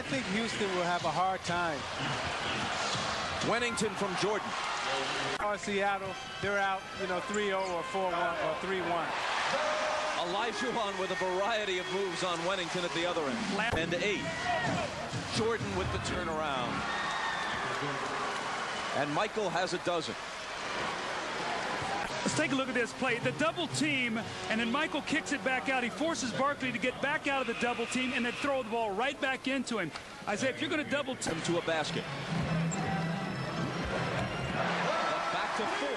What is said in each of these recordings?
I think Houston will have a hard time. Wennington from Jordan. Seattle, they're out, 3-0 or 4-1 or 3-1. Olajuwon with a variety of moves on Wennington at the other end. And 8. Jordan with the turnaround. And Michael has a dozen. Let's take a look at this play. The double team, and then Michael kicks it back out. He forces Barkley to get back out of the double team and then throw the ball right back into him. Isaiah, if you're going to double team to a basket. Back to 4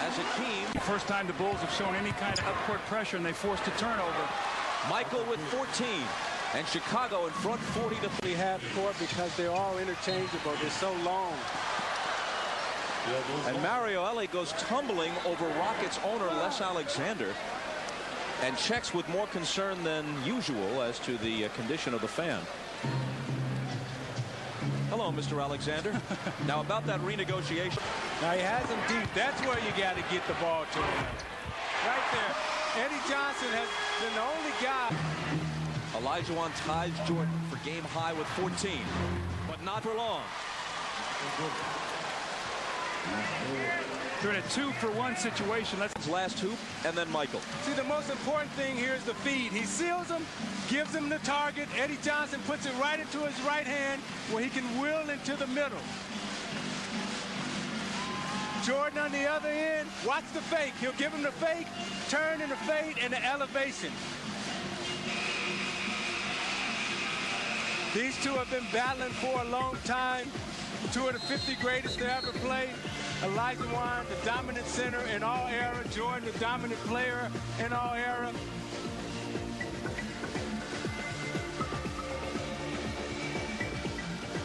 as a team. First time the Bulls have shown any kind of upcourt pressure, and they forced a turnover. Michael with 14, and Chicago in front 40 to 3 half court because they're all interchangeable. They're so long. And Mario Elie goes tumbling over Rockets owner Les Alexander and checks with more concern than usual as to the condition of the fan. Hello, Mr. Alexander. Now about that renegotiation. Now he has him deep. That's where you got to get the ball to him. Right there. Eddie Johnson has been the only guy. Olajuwon ties Jordan for game high with 14, but not for long. They're in a 2-for-1 situation. Let's last hoop, and then Michael. See, the most important thing here is the feed. He seals him, gives him the target. Eddie Johnson puts it right into his right hand where he can wheel into the middle. Jordan on the other end, watch the fake. He'll give him the fake, turn and the fade, and the elevation. These two have been battling for a long time. 2 of the 50 greatest to ever play. Olajuwon, the dominant center in all era. Jordan, the dominant player in all era.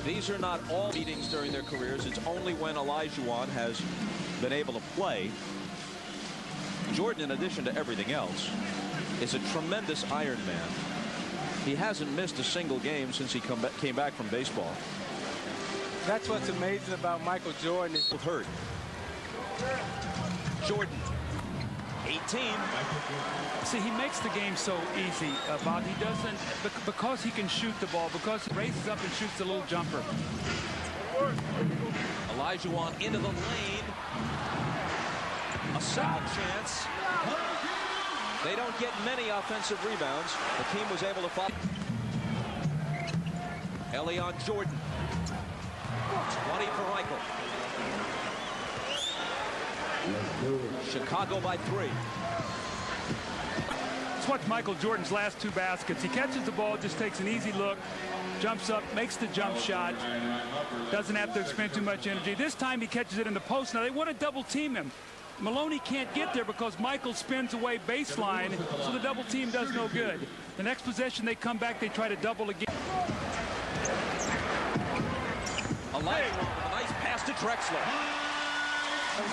These are not all meetings during their careers. It's only when Olajuwon has been able to play. Jordan, in addition to everything else, is a tremendous Iron Man. He hasn't missed a single game since he came back from baseball. That's what's amazing about Michael Jordan. Is hurt. Jordan, 18. See, he makes the game so easy, Bob. He doesn't, because he can shoot the ball, because he raises up and shoots a little jumper. Olajuwon into the lane. A second chance. They don't get many offensive rebounds. The team was able to follow. Elie on Jordan. 20 for Michael. Chicago by 3. Let's watch Michael Jordan's last 2 baskets. He catches the ball, just takes an easy look, jumps up, makes the jump shot, doesn't have to expend too much energy. This time he catches it in the post. Now they want to double team him. Maloney can't get there because Michael spins away baseline, so the double team does no good. The next possession they come back, they try to double again. Olajuwon with a nice pass to Drexler.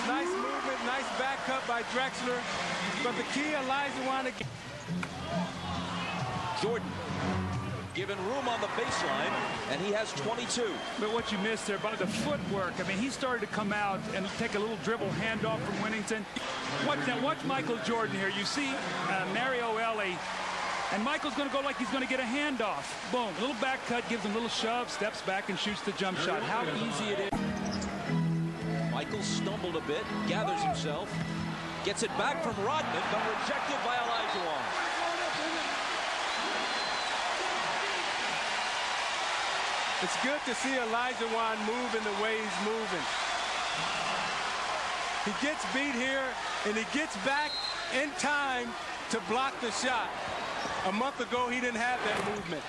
Nice movement, nice back cut by Drexler. But the key, Olajuwon again. Jordan given room on the baseline, and he has 22. But what you missed there about the footwork, I mean, he started to come out and take a little dribble handoff from Wennington. Watch Michael Jordan here. You see Mario Elie, and Michael's going to go like he's going to get a handoff. Boom, a little back cut, gives him a little shove, steps back and shoots the jump shot. How easy it is. Michael stumbled a bit, gathers himself, gets it back from Rodman, but rejected by Olajuwon. It's good to see Olajuwon move in the way he's moving. He gets beat here, and he gets back in time to block the shot. A month ago, he didn't have that movement.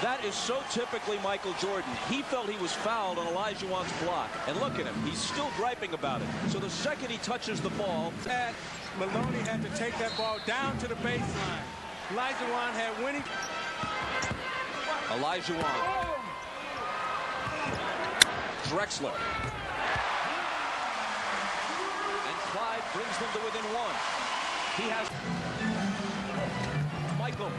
That is so typically Michael Jordan. He felt he was fouled on Olajuwon's block. And look at him. He's still griping about it. So the second he touches the ball, Maloney had to take that ball down to the baseline. Olajuwon had winning. Olajuwon. Drexler. And Clyde brings them to within 1. He has Michael.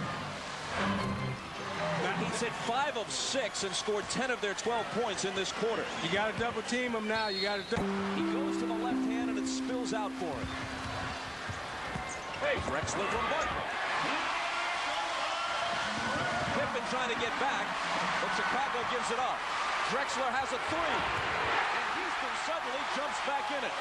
He's hit 5 of 6 and scored 10 of their 12 points in this quarter. You got to double team him now. You got to. He goes to the left hand and it spills out for him. Hey, Drexler from Barkley. Pippen trying to get back, but Chicago gives it up. Drexler has a three, and Houston suddenly jumps back in it.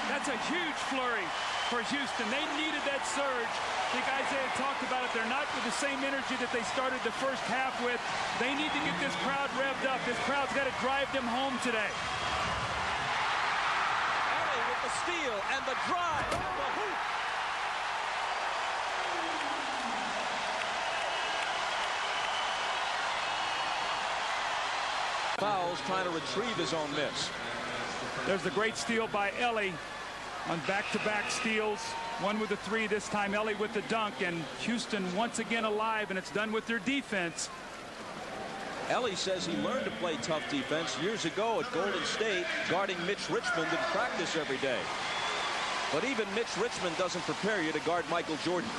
That's a huge flurry for Houston. They needed that surge. I think Isaiah talked about it. They're not with the same energy that they started the first half with. They need to get this crowd revved up. This crowd's got to drive them home today. Elie with the steal and the drive and the hoop. Fouls trying to retrieve his own miss. There's the great steal by Elie on back-to-back steals. One with the three, this time Elie with the dunk, and Houston once again alive, and it's done with their defense. Elie says he learned to play tough defense years ago at Golden State, guarding Mitch Richmond in practice every day. But even Mitch Richmond doesn't prepare you to guard Michael Jordan.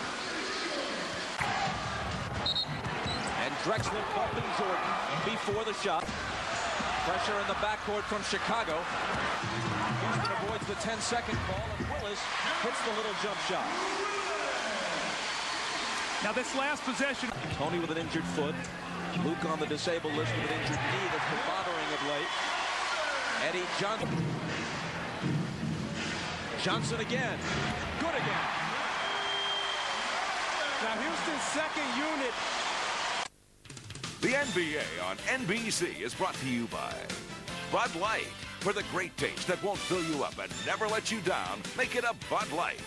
And Drexler bumping Jordan before the shot. Pressure in the backcourt from Chicago. Houston avoids the 10-second call, and Willis hits the little jump shot. Now this last possession. Tony with an injured foot. Luke on the disabled list with an injured knee that's been bothering of late. Eddie Johnson. Johnson again. Good again. Now Houston's second unit. The NBA on NBC is brought to you by Bud Light. For the great taste that won't fill you up and never let you down, make it a Bud Light.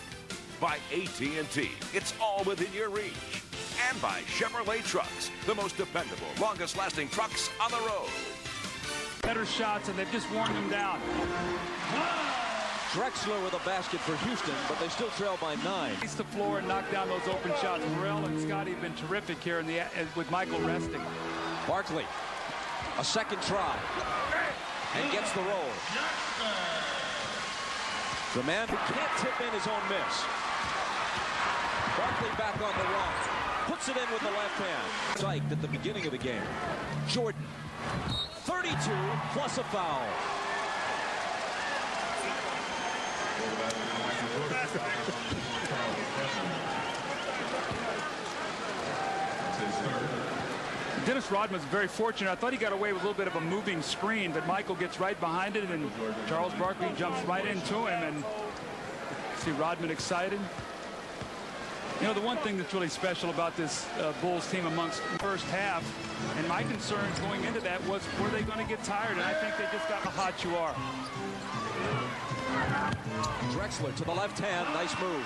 By AT&T, it's all within your reach. And by Chevrolet Trucks, the most dependable, longest-lasting trucks on the road. Better shots, and they've just worn them down. Drexler with a basket for Houston, but they still trail by 9. He's the floor and knock down those open shots. Morrell and Scotty have been terrific here in with Michael resting. Barkley, a second try, and gets the roll. The man who can't tip in his own miss. Barkley back on the run. Puts it in with the left hand. Psyched at the beginning of the game. Jordan, 32 plus a foul. Dennis Rodman's very fortunate. I thought he got away with a little bit of a moving screen, but Michael gets right behind it, and Charles Barkley jumps right into him, and see Rodman excited. You know, the one thing that's really special about this Bulls team amongst the first half, and my concerns going into that was, were they going to get tired? And I think they just got how hot you are. Drexler to the left hand. Nice move.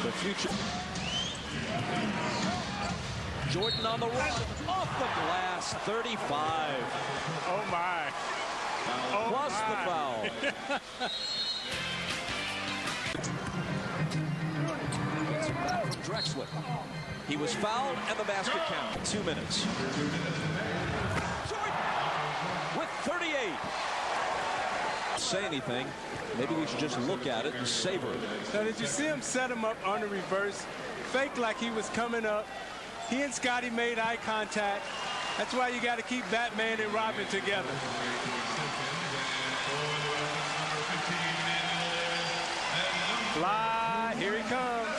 The future. Jordan on the run. Off the glass. 35. Oh, my. Oh, plus my. the foul. Gets it back from Drexler. He was fouled, and the basket count. 2 minutes. Jordan with 38. Say anything. Maybe we should just look at it and savor it. Now, did you see him set him up on the reverse? Fake like he was coming up. He and Scotty made eye contact. That's why you got to keep Batman and Robin together. Fly, here he comes.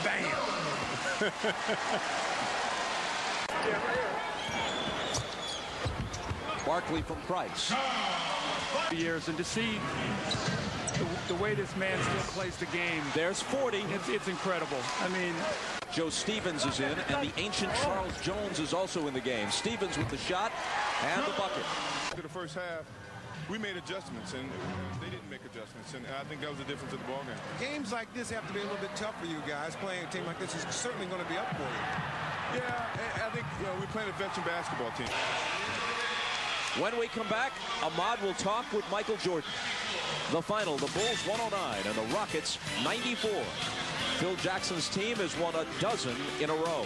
Bam. Barkley from Price. Years, and to see the way this man still plays the game. There's 40. It's incredible. I mean, Joe Stevens is in, and the ancient Charles Jones is also in the game. Stevens with the shot and the bucket. To the first half, we made adjustments, and they didn't make adjustments, and I think that was the difference of the ball game. Games like this have to be a little bit tough for you guys. Playing a team like this is certainly going to be up for you. Yeah, I think we're playing a veteran basketball team. When we come back, Ahmad will talk with Michael Jordan. The final, the Bulls 109 and the Rockets 94. Phil Jackson's team has won a dozen in a row.